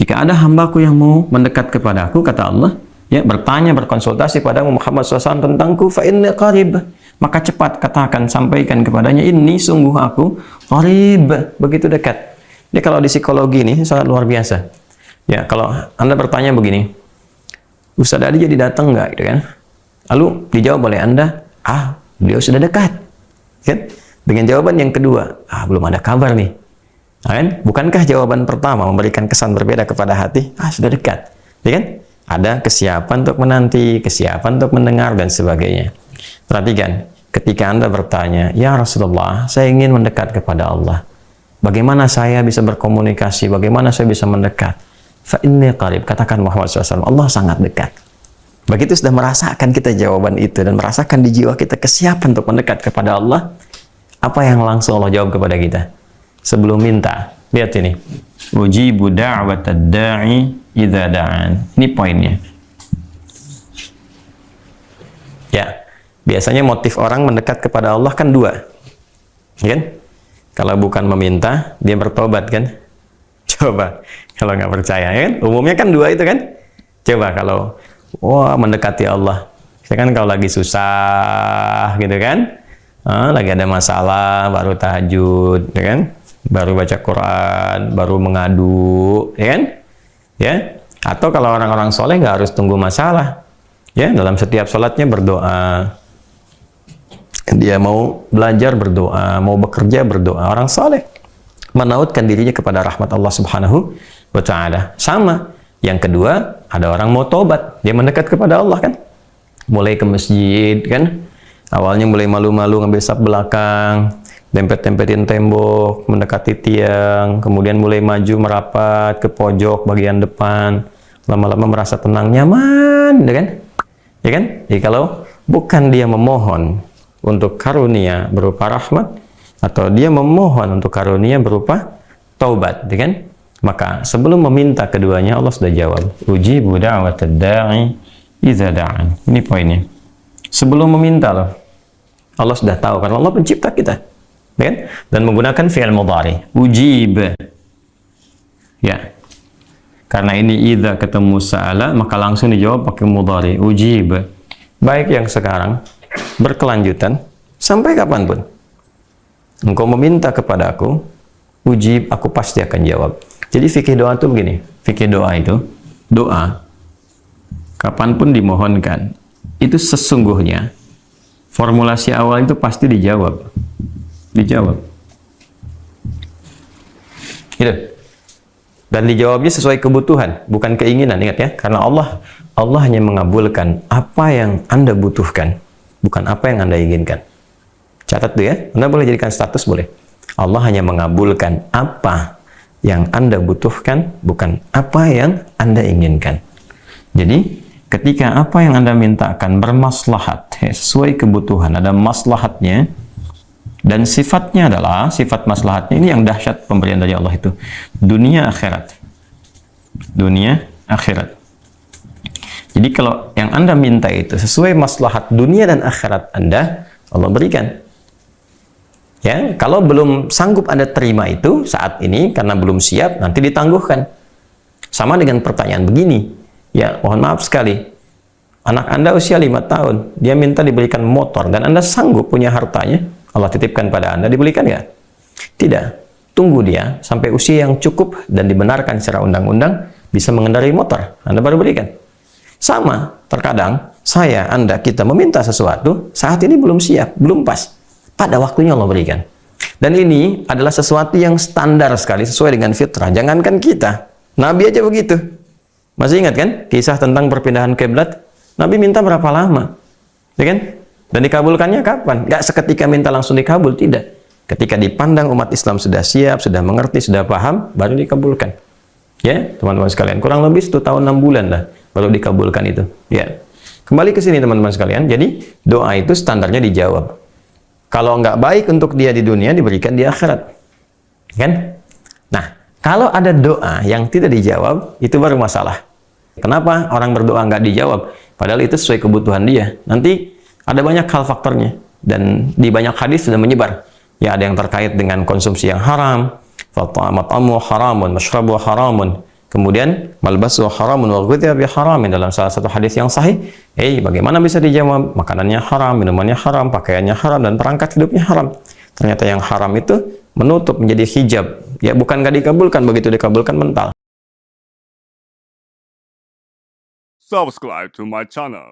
Jika ada hambaku yang mau mendekat kepadaku, kata Allah, ya, bertanya, berkonsultasi padamu Muhammad SAW tentangku, fa inni qarib, maka cepat katakan, sampaikan kepadanya, ini sungguh aku qarib, begitu dekat. Jadi kalau di psikologi ini sangat luar biasa. Ya, kalau Anda bertanya begini, Ustaz Adi jadi datang nggak, gitu kan? Lalu dijawab oleh Anda, beliau sudah dekat, kan? Dengan jawaban yang kedua, belum ada kabar nih. Nah, kan? Bukankah jawaban pertama memberikan kesan berbeda kepada hati? Sudah dekat, ya kan? Ada kesiapan untuk menanti, kesiapan untuk mendengar, dan sebagainya. Perhatikan, ketika Anda bertanya, ya Rasulullah, saya ingin mendekat kepada Allah. Bagaimana saya bisa berkomunikasi? Bagaimana saya bisa mendekat? Fa inni qarib, katakan Muhammad SAW, Allah sangat dekat. Begitu sudah merasakan kita jawaban itu, dan merasakan di jiwa kita kesiapan untuk mendekat kepada Allah, apa yang langsung Allah jawab kepada kita? Sebelum minta, lihat ini, ujibu da'watad da'i idza da'an. Ini poinnya. Ya, biasanya motif orang mendekat kepada Allah kan dua, kan? Kalau bukan meminta, dia bertobat, kan? Coba, kalau nggak percaya, kan? Umumnya kan dua itu, kan? Coba kalau, mendekati Allah, kan kalau lagi susah, gitu kan? Lagi ada masalah, baru tahajud, ya kan? Baru baca Quran, baru mengadu, ya kan? Ya, atau kalau orang-orang soleh nggak harus tunggu masalah, ya, dalam setiap sholatnya berdoa. Dia mau belajar berdoa, mau bekerja berdoa. Orang soleh menautkan dirinya kepada rahmat Allah Subhanahu wa Ta'ala. Sama. Yang kedua, ada orang mau tobat, dia mendekat kepada Allah, kan? Mulai ke masjid, kan? Awalnya mulai malu-malu ngambil saf belakang, dempet-dempetin tembok, mendekati tiang, kemudian mulai maju merapat ke pojok bagian depan, lama-lama merasa tenang, nyaman, kan? Ya kan? Jadi kalau bukan dia memohon untuk karunia berupa rahmat, atau dia memohon untuk karunia berupa taubat, ya kan? Maka sebelum meminta keduanya, Allah sudah jawab, ujibu da'watad da'i idza da'an. Ini poinnya. Sebelum meminta loh, Allah sudah tahu, karena Allah pencipta kita, ya kan? Dan menggunakan fi'il mudhari, ujib. Ya. Karena ini idza ketemu sa'ala, maka langsung dijawab pakai mudhari, ujib. Baik yang sekarang, berkelanjutan, sampai kapanpun. Engkau meminta kepada aku, ujib, aku pasti akan jawab. Jadi fikih doa itu begini, fikih doa itu, doa, kapanpun dimohonkan, itu sesungguhnya, formulasi awal itu pasti dijawab. Dijawab. Gitu. Dan dijawabnya sesuai kebutuhan, bukan keinginan, ingat ya. Karena Allah hanya mengabulkan apa yang Anda butuhkan, bukan apa yang Anda inginkan. Catat tuh ya, Anda boleh jadikan status, boleh. Allah hanya mengabulkan apa yang Anda butuhkan, bukan apa yang Anda inginkan. Jadi, ketika apa yang Anda minta akan bermaslahat, sesuai kebutuhan, ada maslahatnya, dan sifatnya adalah, sifat maslahatnya, ini yang dahsyat pemberian dari Allah itu, dunia akhirat. Dunia akhirat. Jadi kalau yang Anda minta itu sesuai maslahat dunia dan akhirat Anda, Allah berikan. Ya, kalau belum sanggup Anda terima itu saat ini karena belum siap, nanti ditangguhkan. Sama dengan pertanyaan begini. Ya, mohon maaf sekali. Anak Anda usia 5 tahun, dia minta diberikan motor dan Anda sanggup punya hartanya, Allah titipkan pada Anda, diberikan nggak? Tidak. Tunggu dia sampai usia yang cukup dan dibenarkan secara undang-undang bisa mengendarai motor, Anda baru berikan. Sama, terkadang saya, Anda, kita meminta sesuatu, saat ini belum siap, belum pas. Pada waktunya Allah berikan. Dan ini adalah sesuatu yang standar sekali, sesuai dengan fitrah. Jangankan kita, Nabi aja begitu. Masih ingat kan kisah tentang perpindahan kiblat? Nabi minta berapa lama? Ya kan? Dan dikabulkannya kapan? Gak seketika minta langsung dikabul, tidak. Ketika dipandang umat Islam sudah siap, sudah mengerti, sudah paham, baru dikabulkan. Ya, teman-teman sekalian, kurang lebih 1 tahun 6 bulan lah baru dikabulkan itu. Ya. Kembali ke sini teman-teman sekalian. Jadi, doa itu standarnya dijawab. Kalau nggak baik untuk dia di dunia, diberikan di akhirat. Kan? Nah, kalau ada doa yang tidak dijawab, itu baru masalah. Kenapa orang berdoa nggak dijawab? Padahal itu sesuai kebutuhan dia. Nanti ada banyak hal faktornya. Dan di banyak hadis sudah menyebar. Ya, ada yang terkait dengan konsumsi yang haram. Mat'amu haramun, mashrabu haramun. Kemudian malbasu haramun wa ghudhiya bi haramin, dalam salah satu hadis yang sahih, bagaimana bisa dijawab? Makanannya haram, minumannya haram, pakaiannya haram, dan perangkat hidupnya haram. Ternyata yang haram itu menutup, menjadi hijab. Ya, bukan nggak dikabulkan, begitu dikabulkan mental. Subscribe to my channel.